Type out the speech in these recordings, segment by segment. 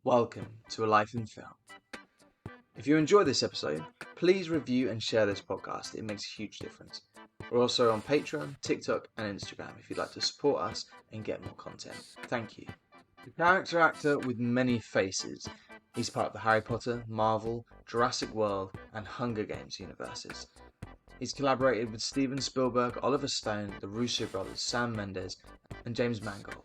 Welcome to A Life in Film. If you enjoy this episode, please review and share this podcast. It makes a huge difference. We're also on Patreon, TikTok and Instagram if you'd like to support us and get more content. Thank you. The character actor with many faces. He's part of the Harry Potter, Marvel, Jurassic World and Hunger Games universes. He's collaborated with Steven Spielberg, Oliver Stone, the Russo Brothers, Sam Mendes and James Mangold.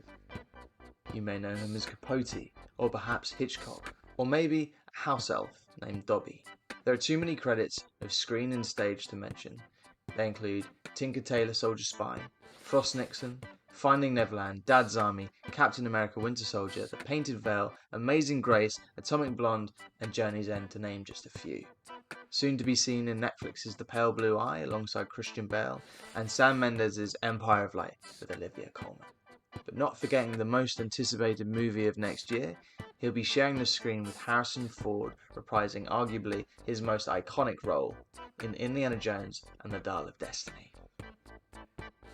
You may know him as Capote, or perhaps Hitchcock, or maybe a house elf named Dobby. There are too many credits of screen and stage to mention. They include Tailor Soldier Spy, Frost Nixon, Finding Neverland, Dad's Army, Captain America Winter Soldier, The Painted Vale, Amazing Grace, Atomic Blonde, and Journey's End, to name just a few. Soon to be seen in Netflix's The Pale Blue Eye alongside Christian Bale, and Sam Mendes' Empire of Light with Oliver Colman. But not forgetting the most anticipated movie of next year, he'll be sharing the screen with Harrison Ford, reprising arguably his most iconic role in Indiana Jones and the Dial of Destiny.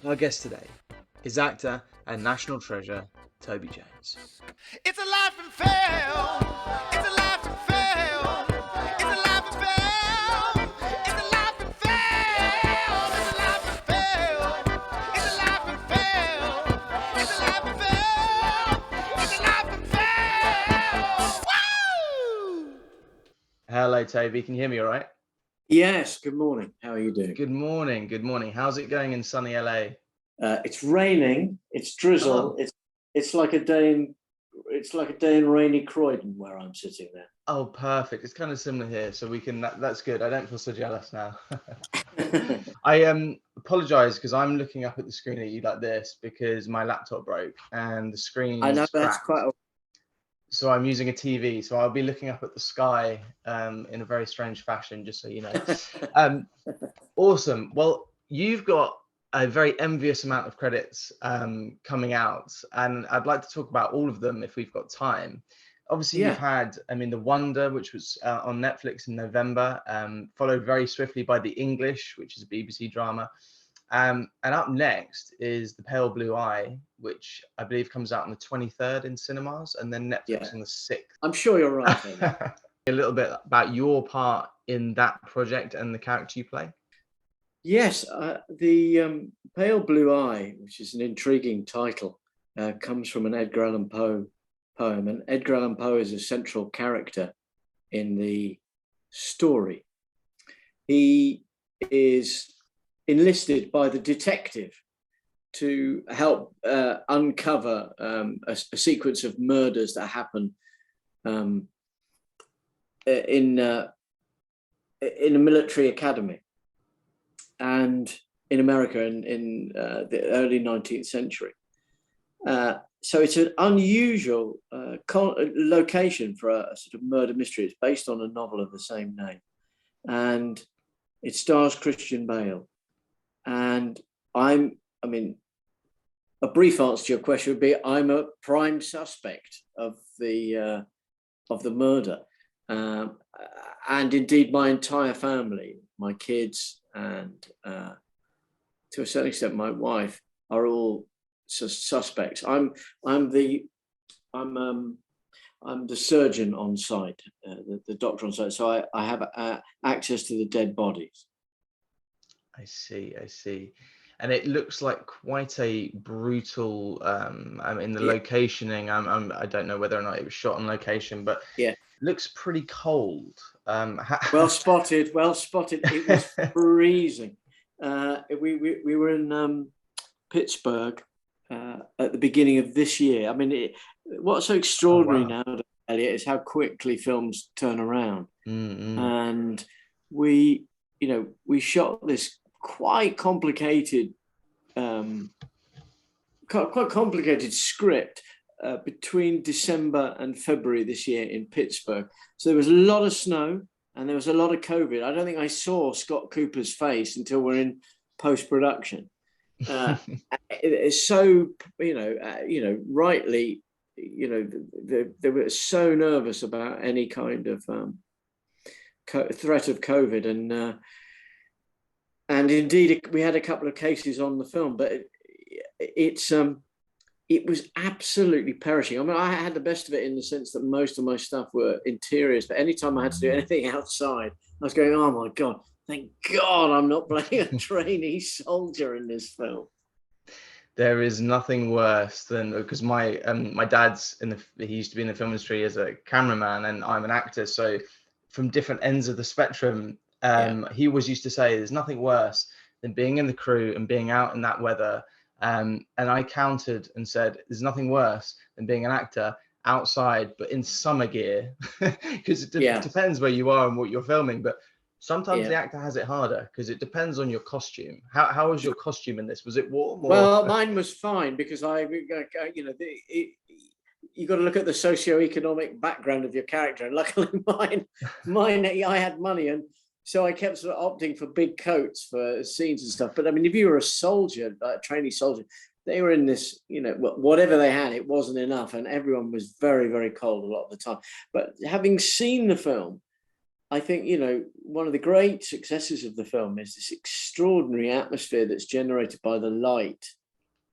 Our guest today is actor and national treasure, Toby Jones. It's a life in film. It's a life in film. It's a life in film. It's a life in film. It's a life in film. It's a life in film. It's a life in film. It's a life in film. Woo! Hello Toby, can you hear me all right? Yes, good morning. How are you doing? Good morning. How's it going in sunny LA? It's raining. It's drizzle. Oh. It's like a day in rainy Croydon where I'm sitting there. Oh, perfect. It's kind of similar here, so we can. That's good. I don't feel so jealous now. I apologise because I'm looking up at the screen at you like this because my laptop broke and the screen. I know that's quite. So I'm using a TV, so I'll be looking up at the sky in a very strange fashion, just so you know. Awesome. Well, you've got a very envious amount of credits coming out, and I'd like to talk about all of them if we've got time. Obviously, You've had, The Wonder, which was on Netflix in November, followed very swiftly by The English, which is a BBC drama. And up next is The Pale Blue Eye, which I believe comes out on the 23rd in cinemas, and then Netflix on the 6th. I'm sure you're right. A little bit about your part in that project and the character you play. Yes, the Pale Blue Eye, which is an intriguing title, comes from an Edgar Allan Poe poem, and Edgar Allan Poe is a central character in the story. He is enlisted by the detective to help uncover a sequence of murders that happen in a military academy and in America in the early 19th century. So it's an unusual location for a sort of murder mystery. It's based on a novel of the same name, and it stars Christian Bale. And a brief answer to your question would be I'm a prime suspect of the murder, and indeed my entire family, my kids, and to a certain extent my wife are all suspects. I'm the surgeon on site, the doctor on site, so I have access to the dead bodies. I see. And it looks like quite a brutal, in the locationing, I don't know whether or not it was shot on location, but it looks pretty cold. Well spotted. It was freezing. We were in Pittsburgh at the beginning of this year. What's so extraordinary now, Elliot, is how quickly films turn around. Mm-hmm. And we shot this quite complicated script between December and February this year in Pittsburgh. So there was a lot of snow and there was a lot of COVID. I don't think I saw Scott Cooper's face until we're in post-production. It's so, rightly, they were so nervous about any kind of threat of COVID, and indeed we had a couple of cases on the film, but it's it was absolutely perishing. I mean, I had the best of it in the sense that most of my stuff were interiors, but anytime I had to do anything outside, I was going, oh my God, thank God I'm not playing a trainee soldier in this film. There is nothing worse than, because my dad's he used to be in the film industry as a cameraman, and I'm an actor. So from different ends of the spectrum, he always used to say, there's nothing worse than being in the crew and being out in that weather. And I countered and said, there's nothing worse than being an actor outside, but in summer gear, because it depends where you are and what you're filming. But sometimes the actor has it harder because it depends on your costume. How was your costume in this? Was it warm? Or? Well, mine was fine because you got to look at the socioeconomic background of your character. And luckily mine, I had money, and so I kept sort of opting for big coats for scenes and stuff. But I mean, if you were a soldier, a trainee soldier, they were in this, whatever they had, it wasn't enough, and everyone was very, very cold a lot of the time. But having seen the film, I think, one of the great successes of the film is this extraordinary atmosphere that's generated by the light,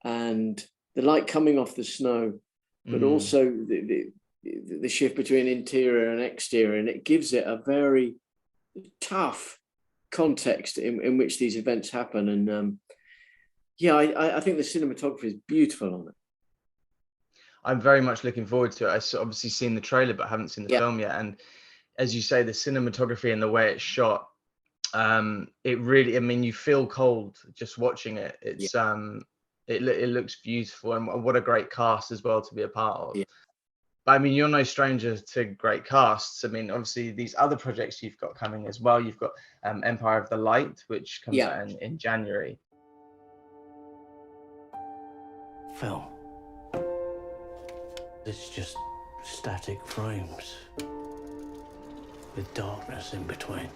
and the light coming off the snow, but also the shift between interior and exterior. And it gives it a very tough context in which these events happen. And I think the cinematography is beautiful on it. I'm very much looking forward to it. I've obviously seen the trailer, but haven't seen the film yet. And as you say, the cinematography and the way it's shot, it really, you feel cold just watching it. It's it looks beautiful, and what a great cast as well to be a part of. But you're no stranger to great casts. Obviously these other projects you've got coming as well. You've got Empire of the Light, which comes out in January. Film. It's just static frames with darkness in between.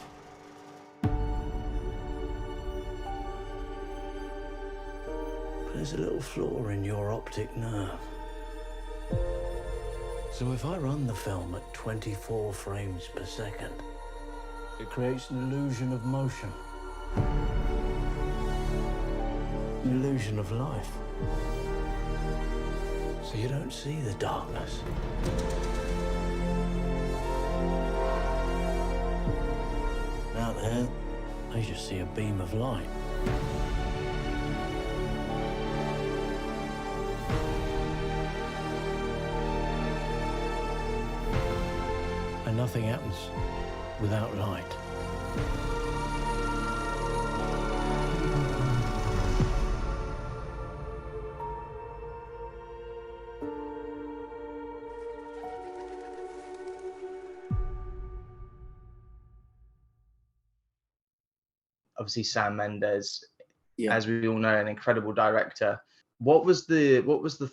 But there's a little flaw in your optic nerve. So if I run the film at 24 frames per second, it creates an illusion of motion. An illusion of life. So you don't see the darkness. Out there, I just see a beam of light. And nothing happens without light. Obviously Sam Mendes, as we all know, an incredible director. What was the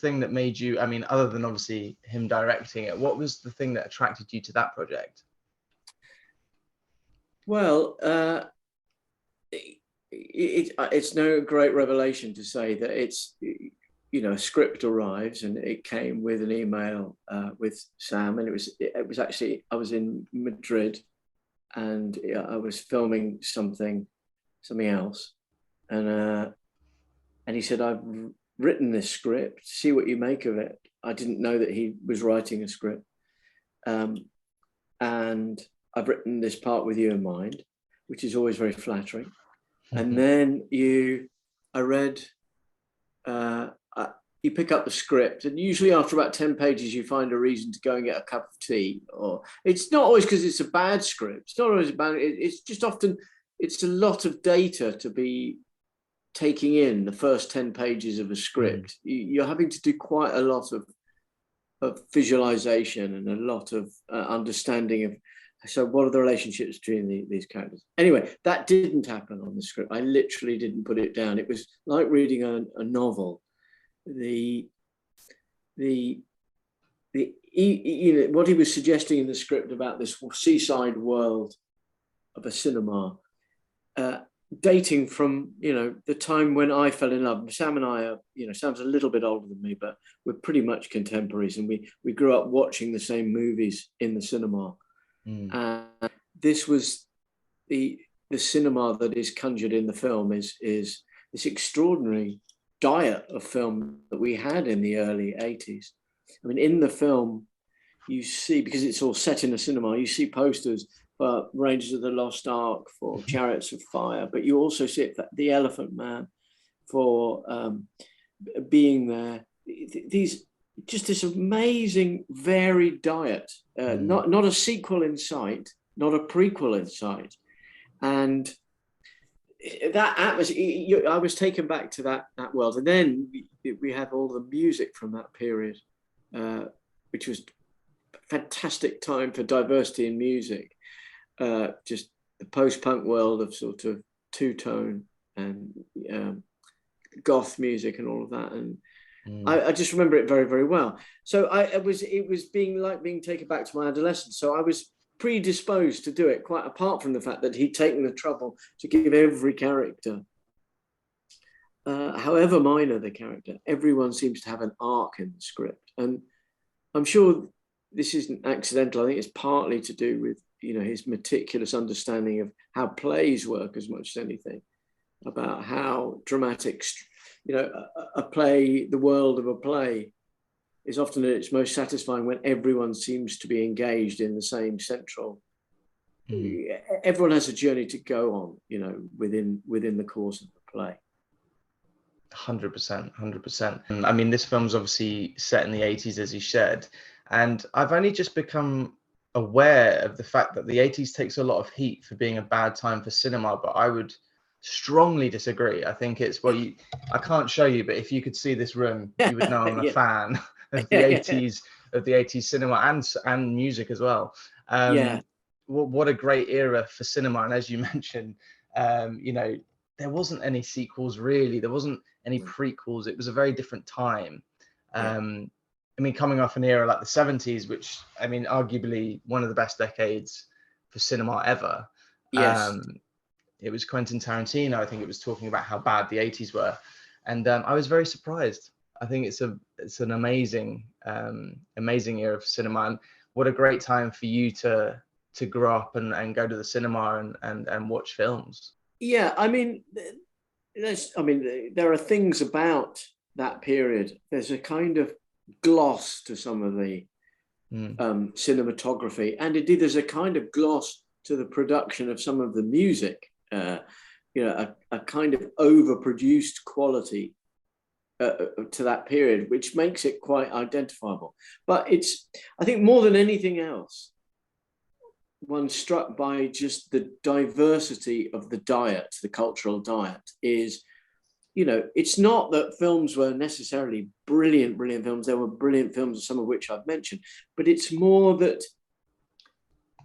thing that made you, other than obviously him directing it, what was the thing that attracted you to that project? Well, it's no great revelation to say that it's, a script arrives, and it came with an email with Sam, and it was actually, I was in Madrid, and I was filming something else, and he said, I've written this script, see what you make of it. I didn't know that he was writing a script, and I've written this part with you in mind, which is always very flattering. And then I read, you pick up the script, and usually after about 10 pages, you find a reason to go and get a cup of tea. Or it's not always because it's a bad script. It's not always about it. It's just often, it's a lot of data to be taking in the first 10 pages of a script. You're having to do quite a lot of visualization and a lot of understanding of, so what are the relationships between these characters? Anyway, that didn't happen on the script. I literally didn't put it down. It was like reading a novel. What he was suggesting in the script about this seaside world of a cinema, dating from, the time when I fell in love. Sam and I are, Sam's a little bit older than me, but we're pretty much contemporaries, and we grew up watching the same movies in the cinema. And this was the cinema that is conjured in the film is this extraordinary diet of film that we had in the early 80s. I mean, in the film, you see, because it's all set in a cinema, you see posters for Rangers of the Lost Ark, for Chariots of Fire, but you also see it for The Elephant Man, for Being There. Just this amazing varied diet, not a sequel in sight, not a prequel in sight. And that atmosphere, I was taken back to that world. And then we have all the music from that period, which was a fantastic time for diversity in music. Just the post-punk world of sort of two-tone and goth music and all of that. And I just remember it very, very well. So it was being taken back to my adolescence. So I was predisposed to do it, quite apart from the fact that he'd taken the trouble to give every character, however minor the character, everyone seems to have an arc in the script. And I'm sure this isn't accidental. I think it's partly to do with, his meticulous understanding of how plays work as much as anything, about how dramatic, a play, the world of a play is often at its most satisfying when everyone seems to be engaged in the same central. Everyone has a journey to go on, within the course of the play. 100%. I mean, this film's obviously set in the 80s, as you said, and I've only just become aware of the fact that the 80s takes a lot of heat for being a bad time for cinema, but I would strongly disagree. I think it's, I can't show you, but if you could see this room, you would know I'm a fan of the 80s, of the 80s cinema and music as well. What a great era for cinema. And as you mentioned, there wasn't any sequels really. There wasn't any prequels. It was a very different time. I mean, coming off an era like the 70s, which, I mean, arguably one of the best decades for cinema ever. Yes. It was Quentin Tarantino, I think it was talking about how bad the 80s were. And I was very surprised. I think it's an amazing era for cinema. And what a great time for you to grow up and go to the cinema and watch films. Yeah, I mean, there are things about that period. There's a kind of gloss to some of the cinematography, and indeed there's a kind of gloss to the production of some of the music. A kind of overproduced quality to that period, which makes it quite identifiable. But I think more than anything else, one struck by just the diversity of the diet, the cultural diet, is, it's not that films were necessarily brilliant films. There were brilliant films, some of which I've mentioned, but it's more that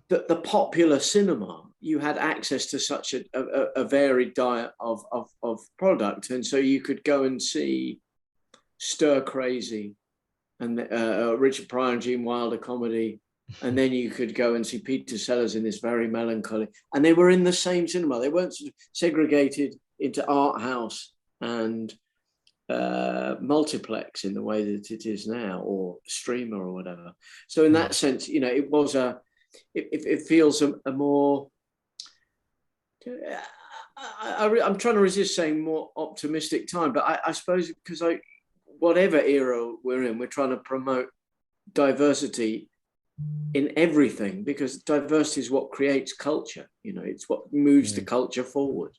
the popular cinema, you had access to such a varied diet of product. And so you could go and see Stir Crazy and Richard Pryor and Gene Wilder comedy. And then you could go and see Peter Sellers in this very melancholy. And they were in the same cinema. They weren't sort of segregated into art house and multiplex in the way that it is now, or streamer or whatever. So in that sense, it was it feels a more, I'm trying to resist saying more optimistic time, but I suppose because whatever era we're in, we're trying to promote diversity in everything, because diversity is what creates culture. It's what moves the culture forward.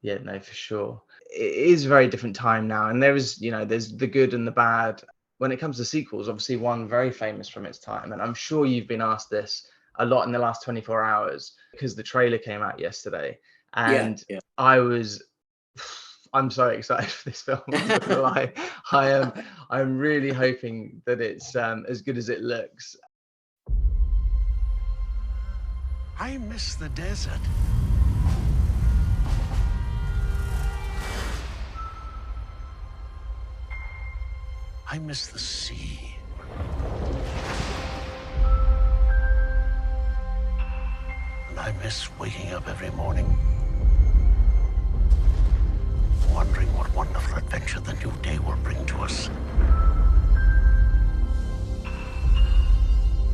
Yeah, no, for sure. It is a very different time now, and there's the good and the bad. When it comes to sequels, obviously one very famous from its time, and I'm sure you've been asked this a lot in the last 24 hours because the trailer came out yesterday, and I'm so excited for this film. I'm not gonna lie. I'm really hoping that it's as good as it looks. I miss the desert. I miss the sea. And I miss waking up every morning, wondering what wonderful adventure the new day will bring to us.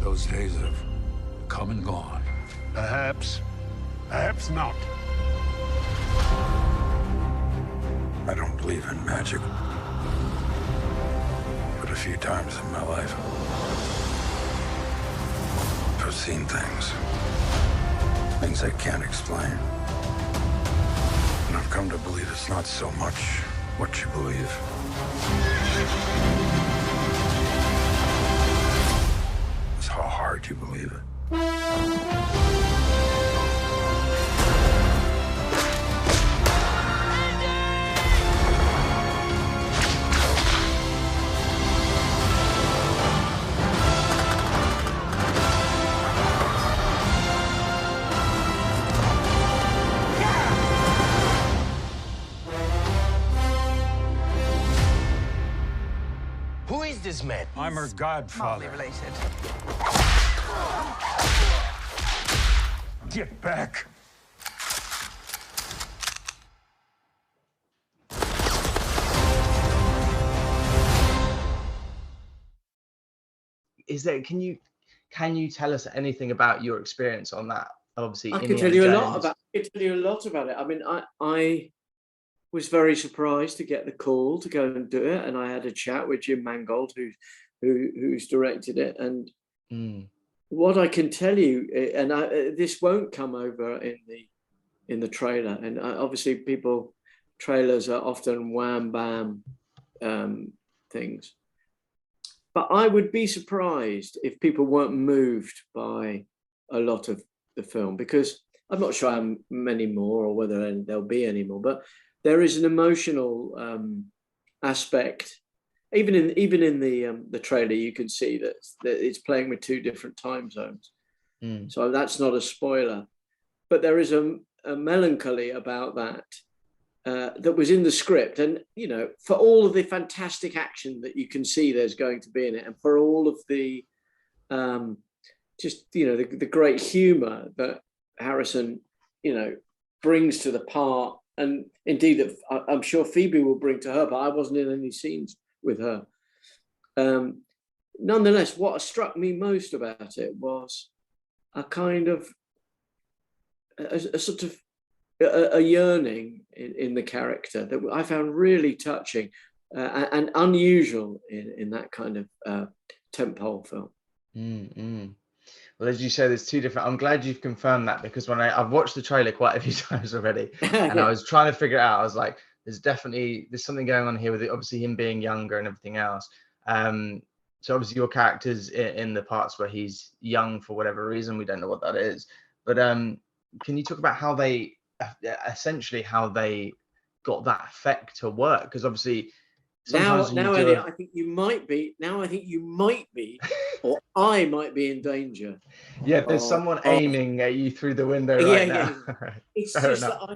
Those days have come and gone. Perhaps not. I don't believe in magic. But a few times in my life, I've seen things I can't explain. And I've come to believe it's not so much what you believe. It's how hard you believe it. Who is this man? I'm her godfather. Related. Get back! Is there? Can you tell us anything about your experience on that? Obviously, I can tell you a lot about. I can tell you a lot about it. I mean, I was very surprised to get the call to go and do it, and I had a chat with Jim Mangold, who's directed it. And what I can tell you, and this won't come over in the trailer, and obviously trailers are often wham bam things. But I would be surprised if people weren't moved by a lot of the film, because I'm not sure how many more or whether there'll be any more, but there is an emotional aspect. Even in the trailer, you can see that it's playing with two different time zones. So that's not a spoiler. But there is a melancholy about that that was in the script. And, you know, for all of the fantastic action that you can see there's going to be in it, and for all of the the great humor that Harrison, you know, brings to the part, and indeed that I'm sure Phoebe will bring to her, but I wasn't in any scenes with her. Nonetheless, what struck me most about it was a kind of a sort of a yearning in the character that I found really touching and unusual in that kind of tentpole film. Well, as you say, there's two different. I'm glad you've confirmed that, because when I've watched the trailer quite a few times already, and I was trying to figure it out. I was like, there's something going on here with it, obviously him being younger and everything else. So obviously your character's in the parts where he's young for whatever reason. We don't know what that is. But can you talk about how they got that effect to work? Because obviously I think you might be, or I might be in danger. Yeah, there's someone aiming at you through the window right now. Yeah. It's just that I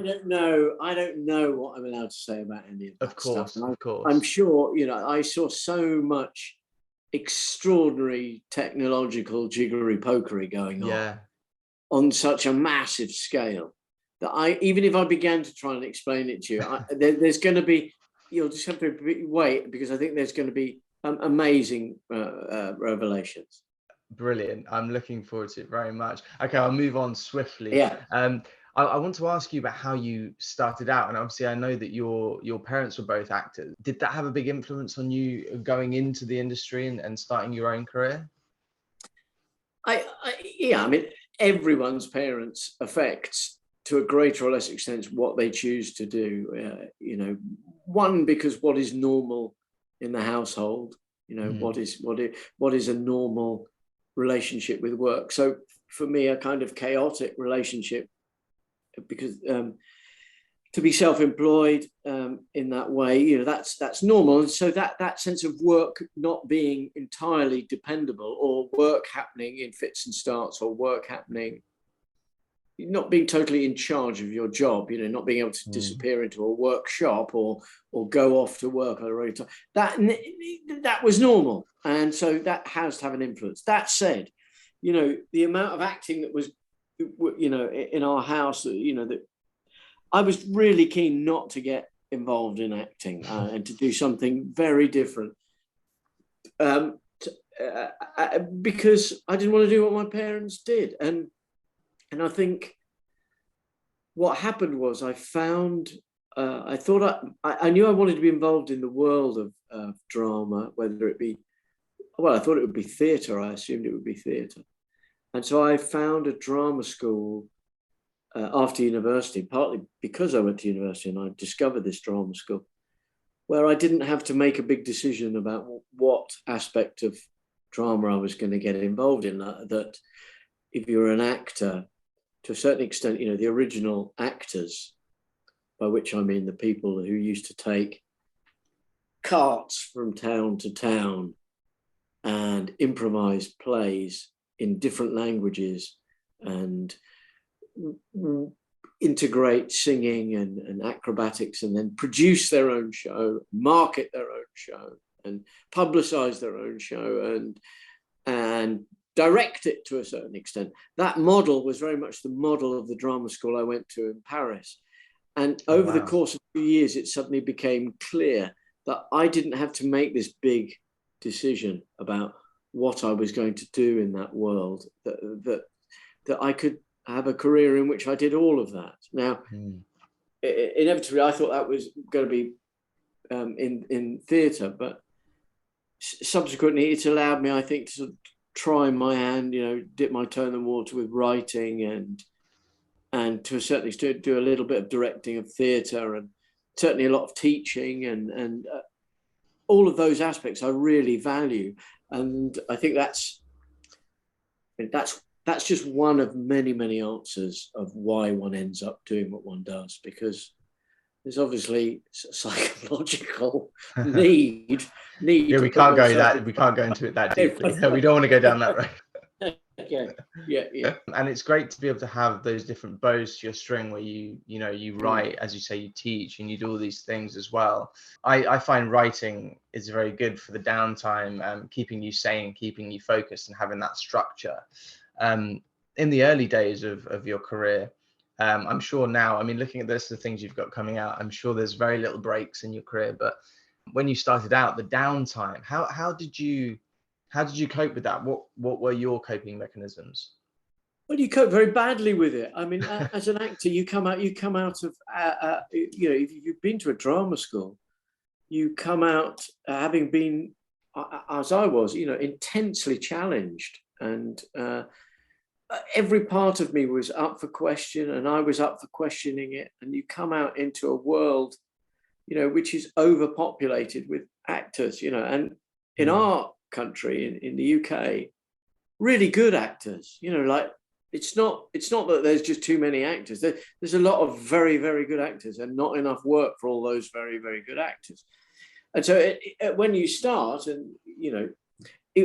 don't know what I'm allowed to say about any of that stuff. Of course. I'm sure, you know, I saw so much extraordinary technological jiggery-pokery going on such a massive scale that even if I began to try and explain it to you, there's going to be, you'll just have to wait, because I think there's going to be amazing revelations. Brilliant. I'm looking forward to it very much. Okay, I'll move on swiftly. Yeah. I want to ask you about how you started out, and obviously I know that your parents were both actors. Did that have a big influence on you going into the industry and starting your own career? I mean, everyone's parents affects to a greater or less extent what they choose to do. You know, one, because what is normal in the household, you know, what is a normal relationship with work. So for me, a kind of chaotic relationship, because to be self-employed in that way, you know, that's normal. And so that sense of work not being entirely dependable, or work happening in fits and starts, or work happening, not being totally in charge of your job, you know, not being able to disappear into a workshop or go off to work at a regular time, that was normal. And so that has to have an influence. That said, you know, the amount of acting that was, you know, in our house, you know, that I was really keen not to get involved in acting and to do something very different, because I didn't want to do what my parents did. And I think what happened was I found I thought I knew I wanted to be involved in the world of drama, whether it be, well, I thought it would be theatre. I assumed it would be theatre. And so I found a drama school after university, partly because I went to university and I discovered this drama school, where I didn't have to make a big decision about what aspect of drama I was going to get involved in. That if you're an actor, to a certain extent, you know, the original actors, by which I mean the people who used to take carts from town to town and improvise plays in different languages and integrate singing and acrobatics, and then produce their own show, market their own show, and publicize their own show, and direct it to a certain extent. That model was very much the model of the drama school I went to in Paris. And over the course of 2 years, it suddenly became clear that I didn't have to make this big decision about what I was going to do in that world, that I could have a career in which I did all of that. Now, inevitably, I thought that was going to be in theatre, but subsequently, it's allowed me, I think, to sort of try my hand, you know, dip my toe in the water with writing and to a certain extent do a little bit of directing of theatre, and certainly a lot of teaching and all of those aspects I really value. And I think that's just one of many, many answers of why one ends up doing what one does, because there's obviously psychological need. Yeah, we can't go into it that deeply. We don't want to go down that road. Yeah. And it's great to be able to have those different bows to your string, where you write, as you say, you teach, and you do all these things as well. I find writing is very good for the downtime, keeping you sane, keeping you focused, and having that structure. In the early days of your career, I'm sure now, I mean, looking at this, the things you've got coming out, I'm sure there's very little breaks in your career. But when you started out, the downtime, how did you cope with that? What were your coping mechanisms? Well, you cope very badly with it. I mean, as an actor, you come out of, you know, if you've been to a drama school, you come out having been, as I was, you know, intensely challenged. And every part of me was up for question, and I was up for questioning it. And you come out into a world, you know, which is overpopulated with actors, you know, and in our country, in the UK, really good actors, you know, like it's not that there's just too many actors. There's a lot of very, very good actors and not enough work for all those very, very good actors. And so when you start, and, you know,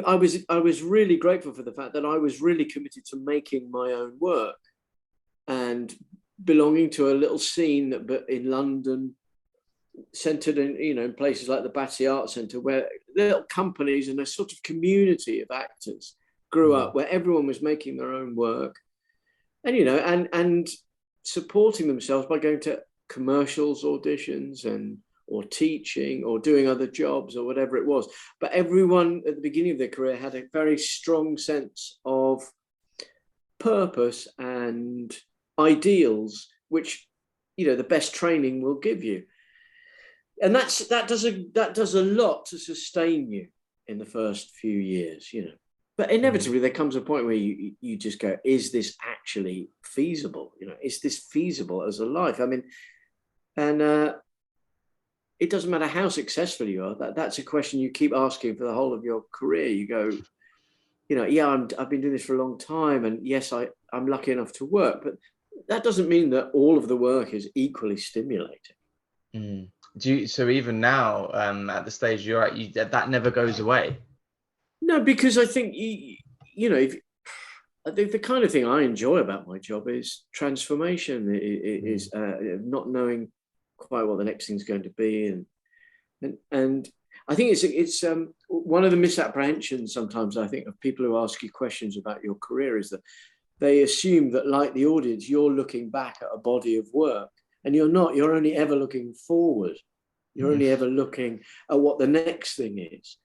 I was really grateful for the fact that I was really committed to making my own work and belonging to a little scene that in London, centered in, you know, in places like the Battersea Arts Centre, where little companies and a sort of community of actors grew up, where everyone was making their own work, and, you know, and supporting themselves by going to commercials, auditions, or teaching, or doing other jobs, or whatever it was. But everyone at the beginning of their career had a very strong sense of purpose and ideals, which, you know, the best training will give you. And that does a lot to sustain you in the first few years, you know. But inevitably, there comes a point where you just go, is this actually feasible? You know, is this feasible as a life? I mean, and it doesn't matter how successful you are. That's a question you keep asking for the whole of your career. You go, you know, yeah, I've been doing this for a long time, and yes, I'm lucky enough to work, but that doesn't mean that all of the work is equally stimulating. So even now, at the stage you're at, that never goes away? No, because I think, you know, the kind of thing I enjoy about my job is transformation. Is not knowing quite what the next thing's going to be, and I think it's one of the misapprehensions sometimes, I think, of people who ask you questions about your career, is that they assume that, like the audience, you're looking back at a body of work. And you're not. You're only ever looking forward. You're only ever looking at what the next thing is.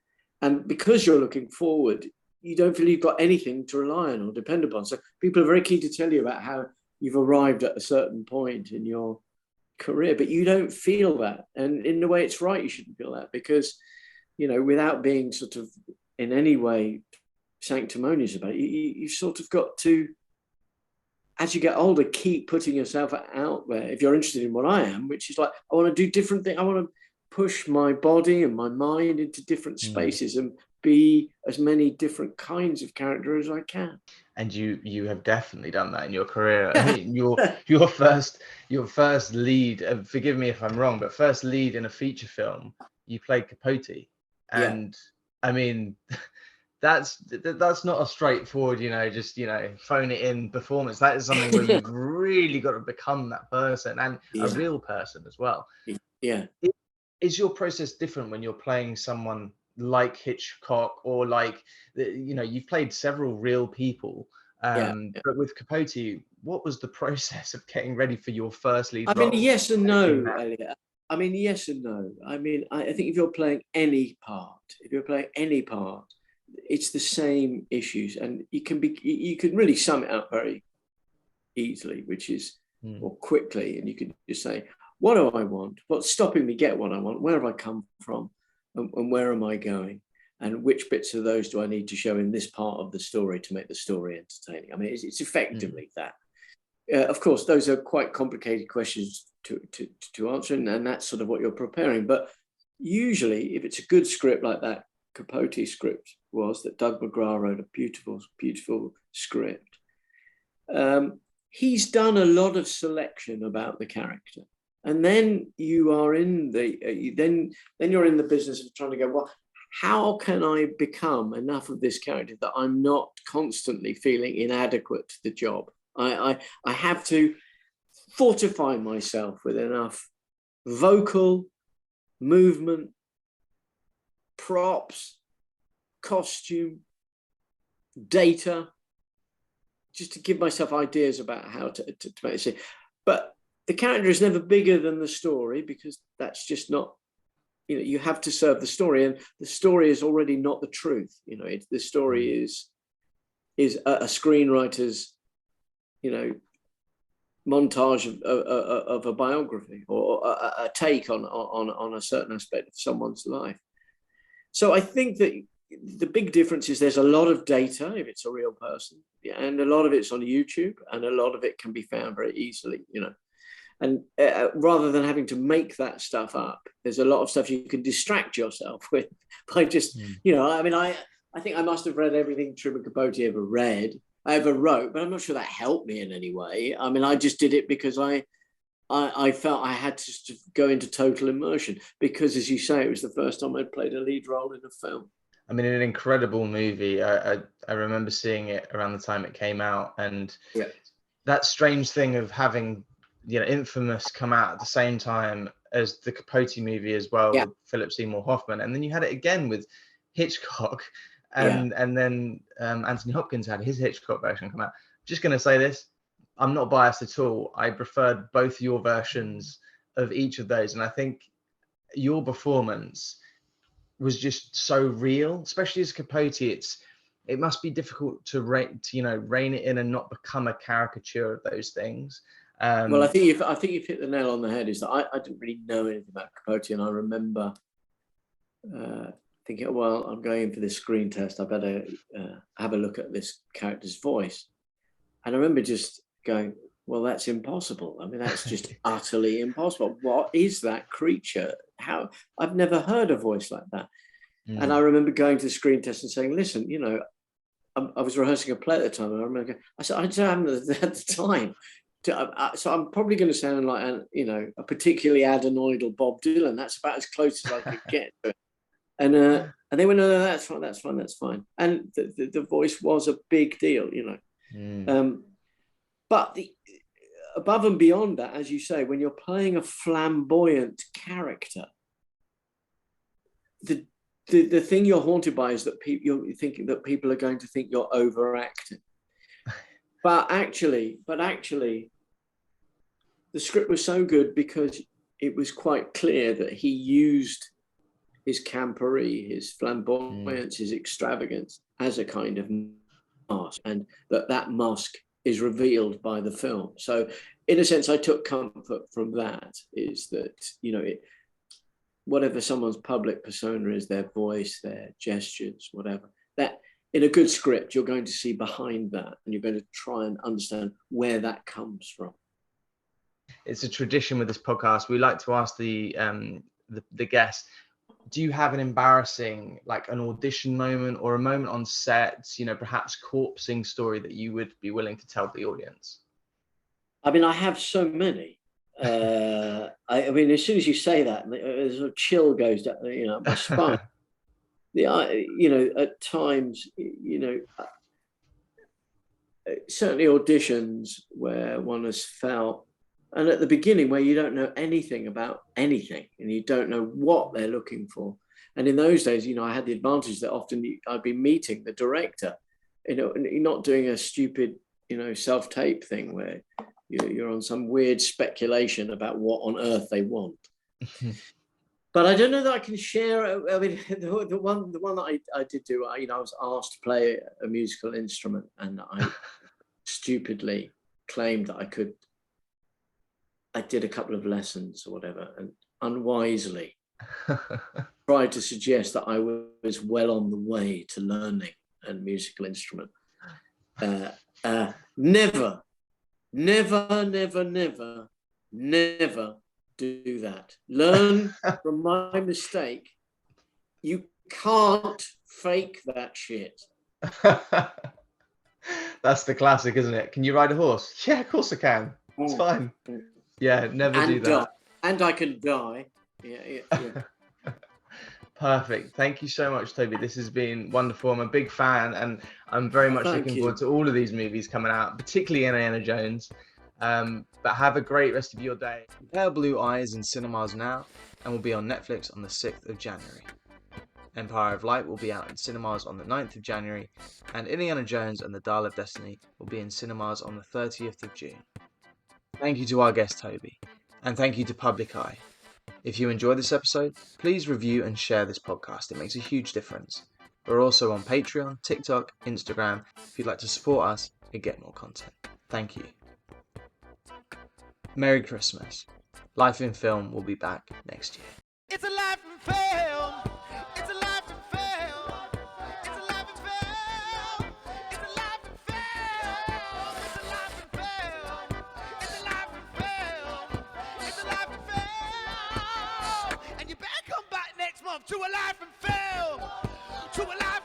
And because you're looking forward, you don't feel you've got anything to rely on or depend upon. So people are very keen to tell you about how you've arrived at a certain point in your career, but you don't feel that. And in a way, it's right, you shouldn't feel that, because, you know, without being sort of in any way sanctimonious about it, you've sort of got to, as you get older, keep putting yourself out there. If you're interested in what I am, which is like, I want to do different things. I want to push my body and my mind into different spaces and be as many different kinds of character as I can. And you have definitely done that in your career. I mean, your first lead, forgive me if I'm wrong, but first lead in a feature film, you played Capote. And I mean, that's not a straightforward, you know, just, you know, phone it in performance. That is something where you've really got to become that person, and a real person as well. Yeah. Is your process different when you're playing someone like Hitchcock, or like, you know, you've played several real people, but with Capote, what was the process of getting ready for your first lead role? I mean, yes and no, Elliot. I mean, yes and no. I mean, I think if you're playing any part, it's the same issues, and you can really sum it up very easily, which is, or quickly, and you can just say, what do I want? What's stopping me get what I want? Where have I come from? And where am I going? And which bits of those do I need to show in this part of the story to make the story entertaining? I mean, it's effectively that. Of course, those are quite complicated questions to answer, and that's sort of what you're preparing. But usually, if it's a good script like that Capote script was, that Doug McGrath wrote, a beautiful, beautiful script, he's done a lot of selection about the character. And then you are in the then you're in the business of trying to go, well, how can I become enough of this character that I'm not constantly feeling inadequate to the job? I have to fortify myself with enough vocal, movement, props, costume, data, just to give myself ideas about how to make it see. But the character is never bigger than the story, because that's just not, you know, you have to serve the story, and the story is already not the truth. You know, the story is a screenwriter's, you know, montage of a biography, or a take on a certain aspect of someone's life. So I think that the big difference is there's a lot of data if it's a real person, and a lot of it's on YouTube, and a lot of it can be found very easily, you know. And rather than having to make that stuff up, there's a lot of stuff you can distract yourself with by just, you know, I mean, I think I must have read everything Truman Capote ever wrote, but I'm not sure that helped me in any way. I mean, I just did it because I felt I had to go into total immersion, because, as you say, it was the first time I'd played a lead role in a film. I mean, an incredible movie. I remember seeing it around the time it came out, and that strange thing of having, you know, Infamous come out at the same time as the Capote movie as well, with Philip Seymour Hoffman, and then you had it again with Hitchcock, and then Anthony Hopkins had his Hitchcock version come out. Just going to say this, I'm not biased at all. I preferred both your versions of each of those, and I think your performance was just so real, especially as Capote. It must be difficult to rein it in and not become a caricature of those things. Well, I think you've hit the nail on the head. Is that I didn't really know anything about Capote, and I remember thinking, well, I'm going in for this screen test, I better have a look at this character's voice. And I remember just going, well, that's impossible. I mean, that's just utterly impossible. What is that creature? How? I've never heard a voice like that. And I remember going to the screen test and saying, listen, you know, I was rehearsing a play at the time, and I remember going, I said, I just haven't had the time. So I'm probably going to sound like a particularly adenoidal Bob Dylan. That's about as close as I could get to it. And they went, no, that's fine. And the voice was a big deal, you know. But above and beyond that, as you say, when you're playing a flamboyant character, the thing you're haunted by is that you're thinking that people are going to think you're overacting. But actually, the script was so good because it was quite clear that he used his campery, his flamboyance, his extravagance as a kind of mask, and that mask is revealed by the film. So in a sense, I took comfort from that, is that, whatever someone's public persona is, their voice, their gestures, whatever, that in a good script, you're going to see behind that, and you're going to try and understand where that comes from. It's a tradition with this podcast. We like to ask the guest, do you have an embarrassing, like an audition moment or a moment on set, perhaps corpsing story that you would be willing to tell the audience? I mean, I have so many. I mean, as soon as you say that, there's a chill goes down, my spine. At times, certainly auditions where one has felt, and at the beginning where you don't know anything about anything and you don't know what they're looking for. And in those days, I had the advantage that often I'd be meeting the director, and you're not doing a stupid, self-tape thing where you're on some weird speculation about what on earth they want. But I don't know that I can share. I mean, the one that I did do, I was asked to play a musical instrument, and I stupidly claimed that I could. I did a couple of lessons or whatever, and unwisely tried to suggest that I was well on the way to learning a musical instrument. Never do that. Learn from my mistake. You can't fake that shit. That's the classic, isn't it? Can you ride a horse? Yeah, of course I can. It's fine. Yeah, never do that. And I can die. Yeah. Perfect. Thank you so much, Toby. This has been wonderful. I'm a big fan, and I'm very much looking forward to all of these movies coming out, particularly Indiana Jones. But have a great rest of your day. Pale Blue Eye is in cinemas now and will be on Netflix on the 6th of January. Empire of Light will be out in cinemas on the 9th of January, and Indiana Jones and the Dial of Destiny will be in cinemas on the 30th of June. Thank you to our guest Toby, and thank you to Public Eye. If you enjoyed this episode, please review and share this podcast. It makes a huge difference. We're also on Patreon, TikTok, Instagram, if you'd like to support us and get more content. Thank you. Merry Christmas. Life in Film will be back next year. It's a life in film. It's a life in film. It's a life in film. It's a life in film. It's a life in film. It's a life in film. It's a life in film. And you better come back next month to a life in film. To a life